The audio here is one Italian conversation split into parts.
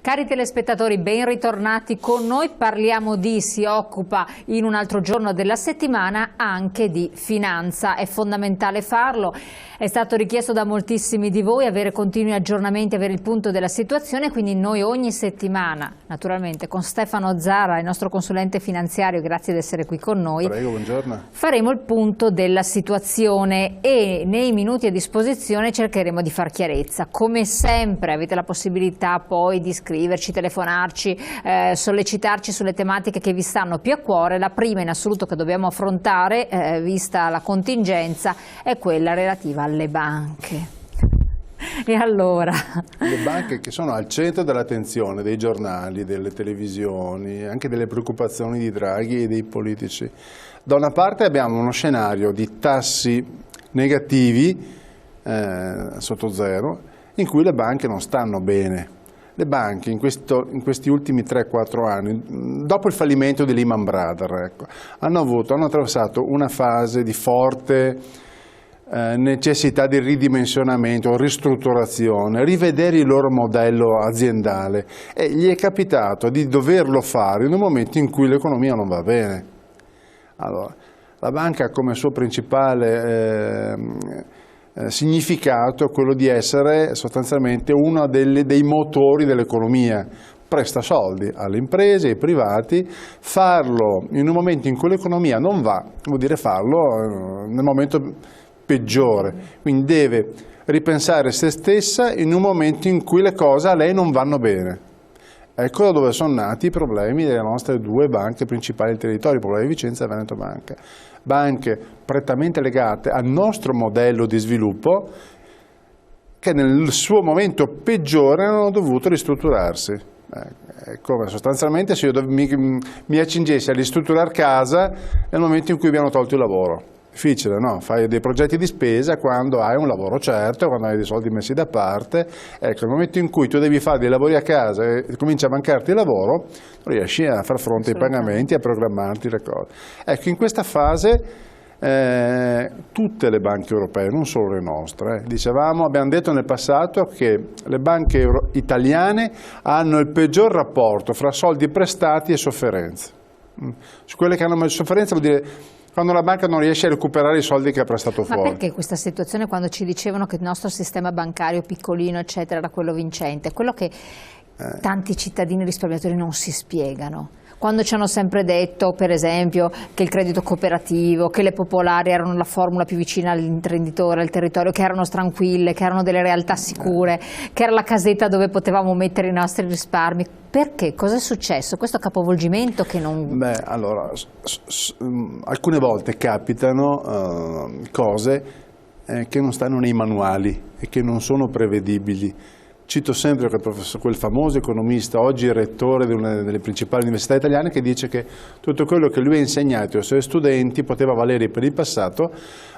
Cari telespettatori, ben ritornati con noi. Parliamo di, si occupa in un altro giorno della settimana anche di finanza. È fondamentale farlo. È stato richiesto da moltissimi di voi avere continui aggiornamenti, avere il punto della situazione, quindi noi ogni settimana, naturalmente con Stefano Zara, il nostro consulente finanziario, grazie di essere qui con noi. Prego, buongiorno. Faremo il punto della situazione e nei minuti a disposizione cercheremo di far chiarezza. Come sempre avete la possibilità poi di scriverci, telefonarci, sollecitarci sulle tematiche che vi stanno più a cuore. La prima in assoluto che dobbiamo affrontare, vista la contingenza, è quella relativa alle banche. E allora? Le banche che sono al centro dell'attenzione dei giornali, delle televisioni, anche delle preoccupazioni di Draghi e dei politici. Da una parte abbiamo uno scenario di tassi negativi sotto zero, in cui le banche non stanno bene. Le banche in questi ultimi 3-4 anni, dopo il fallimento di Lehman Brothers, hanno attraversato una fase di forte necessità di ridimensionamento, ristrutturazione, rivedere il loro modello aziendale, e gli è capitato di doverlo fare in un momento in cui l'economia non va bene. Allora, la banca ha come suo principale significato quello di essere sostanzialmente uno dei motori dell'economia. Presta soldi alle imprese, ai privati. Farlo in un momento in cui l'economia non va vuol dire farlo nel momento peggiore, quindi deve ripensare se stessa in un momento in cui le cose a lei non vanno bene. Ecco da dove sono nati i problemi delle nostre due banche principali del territorio, Popolare di Vicenza e Veneto Banca. Banche prettamente legate al nostro modello di sviluppo, che nel suo momento peggiore hanno dovuto ristrutturarsi. Come sostanzialmente se io mi accingessi a ristrutturare casa nel momento in cui abbiamo tolto il lavoro. Difficile, no? Fai dei progetti di spesa quando hai un lavoro certo, quando hai dei soldi messi da parte. Ecco, nel momento in cui tu devi fare dei lavori a casa e comincia a mancarti il lavoro, non riesci a far fronte ai pagamenti, a programmarti le cose. Ecco, in questa fase tutte le banche europee, non solo le nostre, abbiamo detto nel passato che le banche italiane hanno il peggior rapporto fra soldi prestati e sofferenze. Su quelle che hanno maggior sofferenza vuol dire quando la banca non riesce a recuperare i soldi che ha prestato fuori. Ma perché questa situazione, quando ci dicevano che il nostro sistema bancario piccolino eccetera era quello vincente, quello che tanti cittadini risparmiatori non si spiegano? Quando ci hanno sempre detto, per esempio, che il credito cooperativo, che le popolari erano la formula più vicina all'imprenditore, al territorio, che erano tranquille, che erano delle realtà sicure, che era la casetta dove potevamo mettere i nostri risparmi. Perché? Cosa è successo? Questo capovolgimento che non... Beh, allora, alcune volte capitano cose che non stanno nei manuali e che non sono prevedibili. Cito sempre quel famoso economista, oggi rettore di una delle principali università italiane, che dice che tutto quello che lui ha insegnato ai suoi studenti poteva valere per il passato,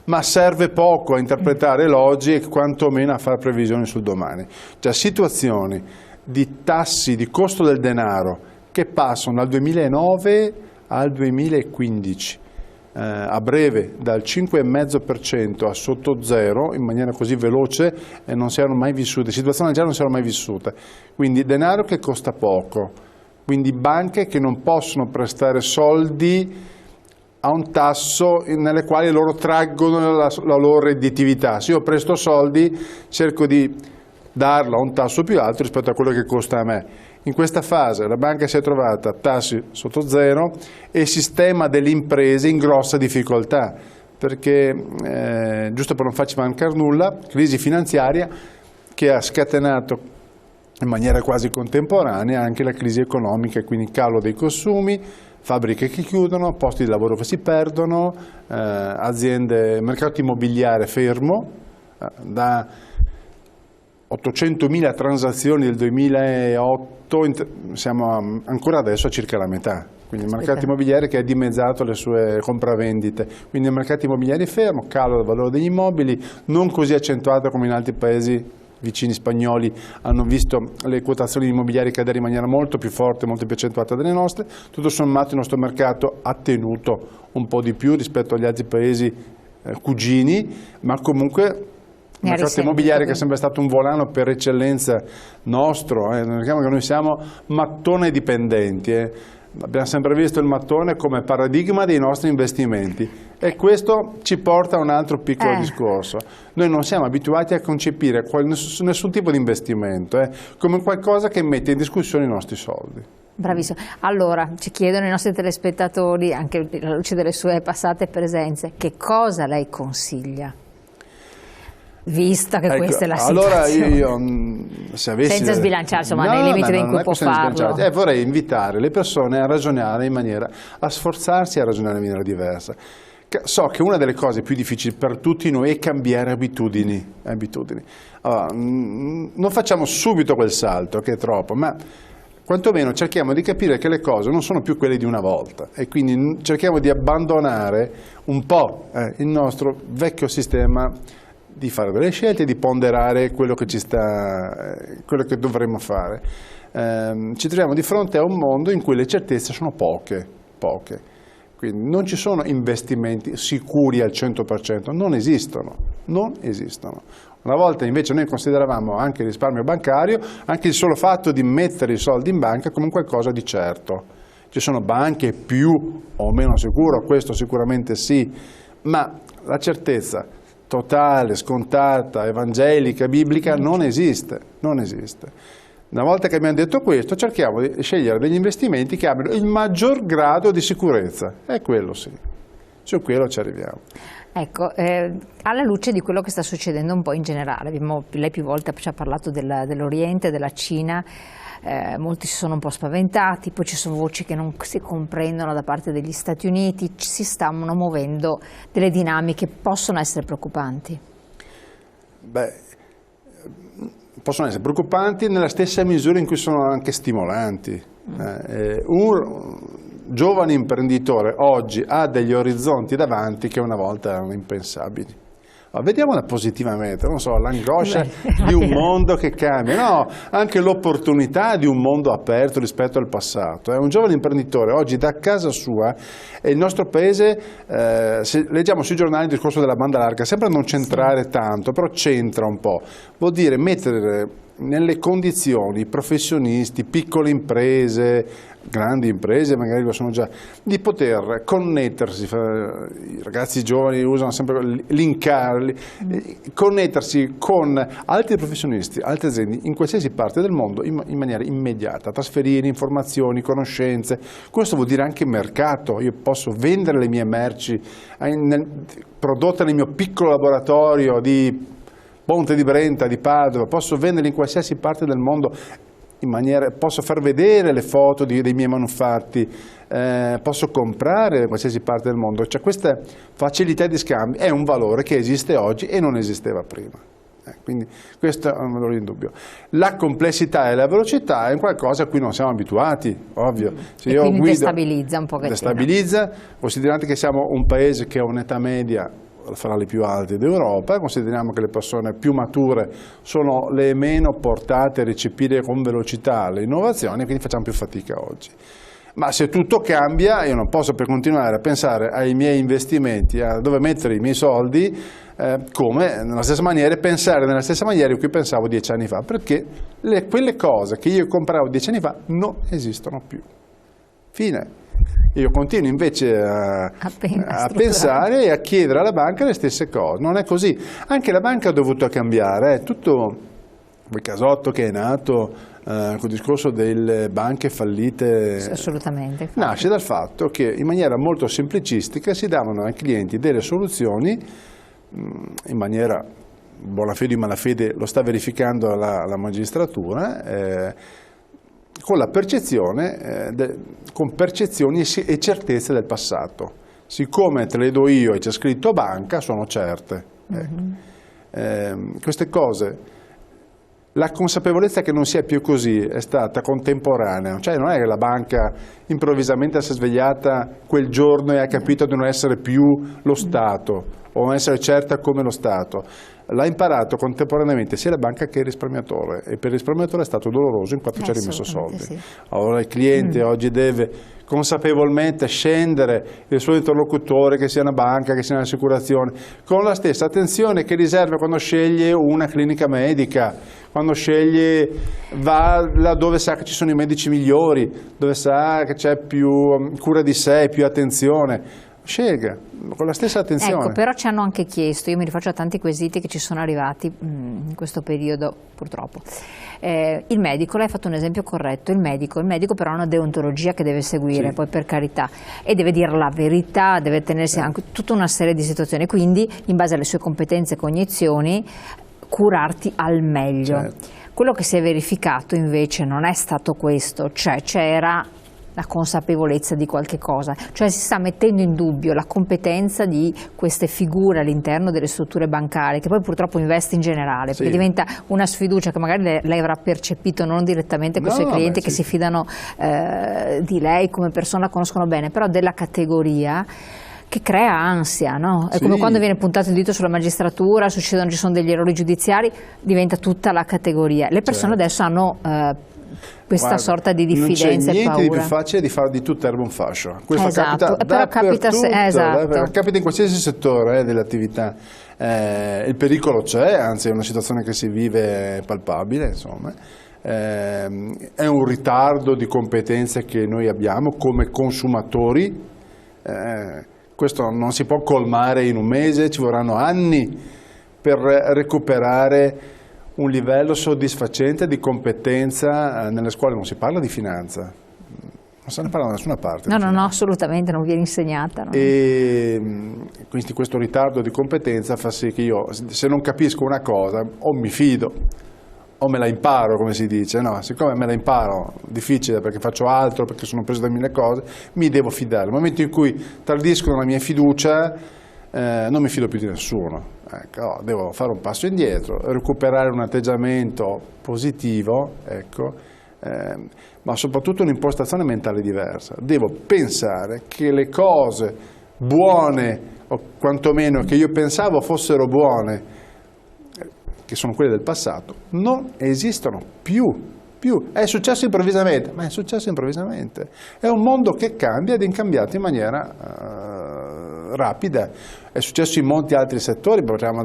ma serve poco a interpretare l'oggi e quantomeno a fare previsioni sul domani. Cioè situazioni di tassi di costo del denaro che passano dal 2009 al 2015. A breve dal 5,5% a sotto zero in maniera così veloce non si erano mai vissute, situazioni del genere non si erano mai vissute, quindi denaro che costa poco, quindi banche che non possono prestare soldi a un tasso nelle quali loro traggono la loro redditività. Se io presto soldi cerco di darlo a un tasso più alto rispetto a quello che costa a me. In questa fase la banca si è trovata a tassi sotto zero e il sistema delle imprese in grossa difficoltà, perché, giusto per non farci mancare nulla, crisi finanziaria che ha scatenato in maniera quasi contemporanea anche la crisi economica, e quindi calo dei consumi, fabbriche che chiudono, posti di lavoro che si perdono, aziende, mercato immobiliare fermo, da 800.000 transazioni del 2008 siamo ancora adesso a circa la metà, quindi il mercato immobiliare che ha dimezzato le sue compravendite, quindi il mercato immobiliare è fermo, calo del valore degli immobili, non così accentuato come in altri paesi vicini spagnoli hanno visto le quotazioni immobiliari cadere in maniera molto più forte, molto più accentuata delle nostre. Tutto sommato il nostro mercato ha tenuto un po' di più rispetto agli altri paesi cugini, ma comunque Il mercato immobiliare che è sempre stato un volano per eccellenza nostro, diciamo che noi siamo mattone dipendenti, abbiamo sempre visto il mattone come paradigma dei nostri investimenti e questo ci porta a un altro piccolo discorso. Noi non siamo abituati a concepire nessun tipo di investimento come qualcosa che mette in discussione i nostri soldi. Bravissimo. Allora, ci chiedono i nostri telespettatori, anche alla luce delle sue passate presenze, che cosa lei consiglia? Vista che questa è la situazione. Allora se avessi... Senza sbilanciarsi, ma nei limiti in cui può farlo. Vorrei invitare le persone a ragionare a sforzarsi a ragionare in maniera diversa. So che una delle cose più difficili per tutti noi è cambiare abitudini. Allora, non facciamo subito quel salto, che è troppo, ma quantomeno cerchiamo di capire che le cose non sono più quelle di una volta e quindi cerchiamo di abbandonare un po' il nostro vecchio sistema di fare delle scelte, di ponderare quello che quello che dovremmo fare. Ci troviamo di fronte a un mondo in cui le certezze sono poche. Quindi non ci sono investimenti sicuri al 100%, non esistono. Una volta invece noi consideravamo anche il risparmio bancario, anche il solo fatto di mettere i soldi in banca come qualcosa di certo. Ci sono banche più o meno sicure, questo sicuramente sì, ma la certezza totale, scontata, evangelica, biblica non esiste. Una volta che abbiamo detto questo, cerchiamo di scegliere degli investimenti che abbiano il maggior grado di sicurezza, e quello sì, su quello ci arriviamo. Ecco, alla luce di quello che sta succedendo un po' in generale, lei più volte ci ha parlato dell'Oriente, della Cina, molti si sono un po' spaventati, poi ci sono voci che non si comprendono da parte degli Stati Uniti, si stanno muovendo delle dinamiche che possono essere preoccupanti. Possono essere preoccupanti nella stessa misura in cui sono anche stimolanti. Un giovane imprenditore oggi ha degli orizzonti davanti che una volta erano impensabili. Vediamola positivamente, non so, l'angoscia di un mondo che cambia, anche l'opportunità di un mondo aperto rispetto al passato. Un giovane imprenditore oggi da casa sua, e il nostro paese, se leggiamo sui giornali il discorso della banda larga, sembra non centrare tanto, però c'entra un po', vuol dire mettere nelle condizioni professionisti, piccole imprese, grandi imprese magari lo sono già, di poter connettersi, i ragazzi giovani usano sempre linkarli, connettersi con altri professionisti, altre aziende in qualsiasi parte del mondo in maniera immediata, trasferire informazioni, conoscenze. Questo vuol dire anche mercato, io posso vendere le mie merci prodotte nel mio piccolo laboratorio di Ponte di Brenta, di Padova, posso venderle in qualsiasi parte del mondo, posso far vedere le foto dei miei manufatti, posso comprare da qualsiasi parte del mondo. Cioè, questa facilità di scambio è un valore che esiste oggi e non esisteva prima. Quindi questo è un valore indubbio. La complessità e la velocità è qualcosa a cui non siamo abituati, ovvio. Se io quindi destabilizza un pochettino. Destabilizza, considerando che siamo un paese che ha un'età media fra le più alte d'Europa, consideriamo che le persone più mature sono le meno portate a recepire con velocità le innovazioni, quindi facciamo più fatica oggi. Ma se tutto cambia, io non posso per continuare a pensare ai miei investimenti, a dove mettere i miei soldi, come nella stessa maniera, pensare nella stessa maniera in cui pensavo 10 anni fa, perché quelle cose che io compravo 10 anni fa non esistono più. Fine. Io continuo invece a pensare e a chiedere alla banca le stesse cose. Non è così. Anche la banca ha dovuto cambiare. Tutto quel casotto che è nato con il discorso delle banche fallite nasce dal fatto che in maniera molto semplicistica si davano ai clienti delle soluzioni in maniera buona fede o malafede, lo sta verificando la magistratura, con la percezione, con percezioni e certezze del passato. Siccome te le do io e c'è scritto banca, sono certe. Queste cose, la consapevolezza che non sia più così è stata contemporanea, cioè non è che la banca improvvisamente si è svegliata quel giorno e ha capito di non essere più lo Stato o non essere certa come lo Stato. l'ha imparato contemporaneamente sia la banca che il risparmiatore, e per il risparmiatore è stato doloroso in quanto ci ha rimesso soldi. Sì. Allora il cliente oggi deve consapevolmente scendere il suo interlocutore, che sia una banca, che sia un'assicurazione, con la stessa attenzione che riserva quando sceglie una clinica medica, quando sceglie, va laddove sa che ci sono i medici migliori, dove sa che c'è più cura di sé, più attenzione. Scelga con la stessa attenzione. Ecco, però ci hanno anche chiesto, io mi rifaccio a tanti quesiti che ci sono arrivati in questo periodo purtroppo. Il medico, lei ha fatto un esempio corretto, il medico però ha una deontologia che deve seguire, sì, poi per carità, e deve dire la verità, deve tenersi anche tutta una serie di situazioni, quindi in base alle sue competenze e cognizioni curarti al meglio. Certo. Quello che si è verificato invece non è stato questo, cioè c'era la consapevolezza di qualche cosa, cioè si sta mettendo in dubbio la competenza di queste figure all'interno delle strutture bancarie, che poi purtroppo investe in generale, sì, perché diventa una sfiducia che magari lei avrà percepito non direttamente con i suoi clienti, che sì, si fidano di lei come persona, la conoscono bene, però della categoria, che crea ansia, no? È come quando viene puntato il dito sulla magistratura, ci sono degli errori giudiziari, diventa tutta la categoria. Le persone adesso hanno questa sorta di diffidenza e paura. Non c'è niente di più facile di fare di tutto erba un fascio. Questo esatto, capita dappertutto, esatto, capita in qualsiasi settore dell'attività. Il pericolo c'è, anzi è una situazione che si vive palpabile, insomma. È un ritardo di competenze che noi abbiamo come consumatori. Questo non si può colmare in un mese, ci vorranno anni per recuperare un livello soddisfacente di competenza. Nelle scuole non si parla di finanza, non se ne parla da nessuna parte. No, assolutamente non viene insegnata. No? E quindi questo ritardo di competenza fa sì che io, se non capisco una cosa, o mi fido o me la imparo, come si dice, no, siccome me la imparo, difficile perché faccio altro, perché sono preso da mille cose, mi devo fidare. Nel momento in cui tradiscono la mia fiducia, non mi fido più di nessuno. Ecco, devo fare un passo indietro, recuperare un atteggiamento positivo, ecco, ma soprattutto un'impostazione mentale diversa. Devo pensare che le cose buone, o quantomeno che io pensavo fossero buone, che sono quelle del passato, non esistono più. È successo improvvisamente, ma è successo improvvisamente. È un mondo che cambia ed è cambiato in maniera rapida. È successo in molti altri settori, parliamo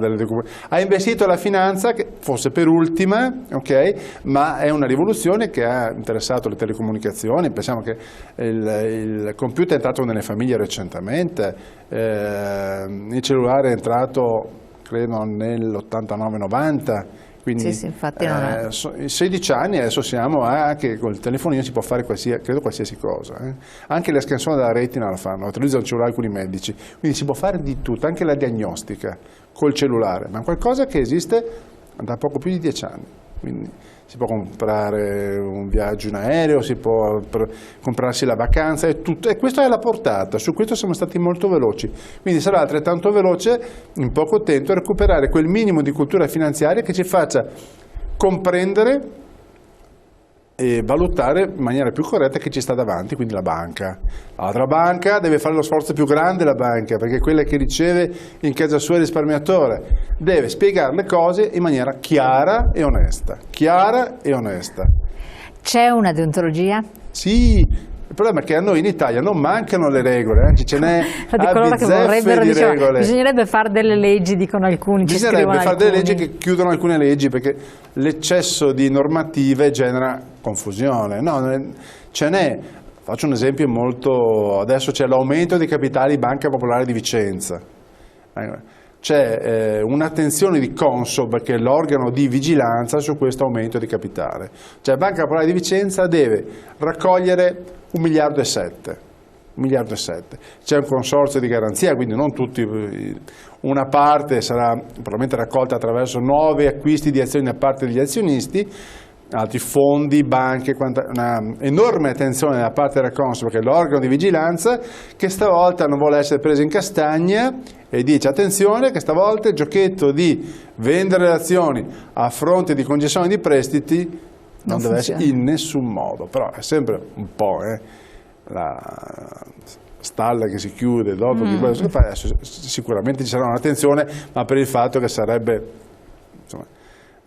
ha investito la finanza, che forse per ultima, ok, ma è una rivoluzione che ha interessato le telecomunicazioni. Pensiamo che il computer è entrato nelle famiglie recentemente, il cellulare è entrato credo nell'89-90, quindi sì, infatti non è. 16 anni adesso siamo che col telefonino si può fare qualsiasi cosa, anche le scansioni della retina la fanno, utilizzano il cellulare alcuni medici, quindi si può fare di tutto, anche la diagnostica col cellulare, ma è qualcosa che esiste da poco più di 10 anni. Quindi si può comprare un viaggio in aereo, si può comprarsi la vacanza, e tutto, e questo è alla portata. Su questo siamo stati molto veloci, quindi sarà altrettanto veloce in poco tempo recuperare quel minimo di cultura finanziaria che ci faccia comprendere e valutare in maniera più corretta che ci sta davanti, quindi la banca. L'altra banca deve fare lo sforzo più grande, la banca, perché è quella che riceve in casa sua il risparmiatore, deve spiegare le cose in maniera chiara e onesta. Chiara e onesta. C'è una deontologia? Sì. Il problema è che a noi in Italia non mancano le regole, anzi ce n'è a bizzeffe di regole. Bisognerebbe fare delle leggi, dicono alcuni. Bisognerebbe fare delle leggi che chiudono alcune leggi, perché l'eccesso di normative genera confusione. No, ce n'è. Faccio un esempio molto. Adesso c'è l'aumento dei capitali Banca Popolare di Vicenza. C'è un'attenzione di Consob, che è l'organo di vigilanza su questo aumento di capitale. Cioè Banca Popolare di Vicenza deve raccogliere 1,7 miliardi. C'è un consorzio di garanzia, quindi non tutti, una parte sarà probabilmente raccolta attraverso nuovi acquisti di azioni da parte degli azionisti, altri fondi, banche, una enorme attenzione da parte della Consob, che è l'organo di vigilanza, che stavolta non vuole essere preso in castagna e dice attenzione che stavolta il giochetto di vendere le azioni a fronte di concessione di prestiti non deve essere in nessun modo, però è sempre un po' la stalla che si chiude dopo che quello si fa. Sicuramente ci sarà un'attenzione, ma per il fatto che sarebbe insomma,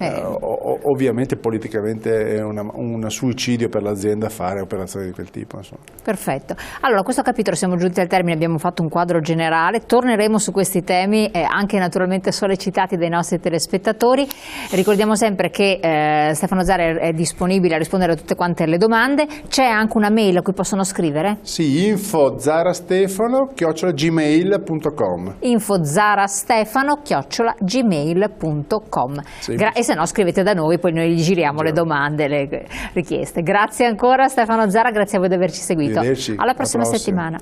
ovviamente politicamente è un suicidio per l'azienda fare operazioni di quel tipo, insomma. Perfetto, allora questo capitolo siamo giunti al termine, abbiamo fatto un quadro generale, torneremo su questi temi anche naturalmente sollecitati dai nostri telespettatori. Ricordiamo sempre che Stefano Zara è disponibile a rispondere a tutte quante le domande. C'è anche una mail a cui possono scrivere? Sì, info.zarastefano@gmail.com. info.zarastefano@gmail.com. E se no scrivete da noi, poi noi gli giriamo le domande, le richieste. Grazie ancora Stefano Zara, grazie a voi di averci seguito. Alla prossima settimana.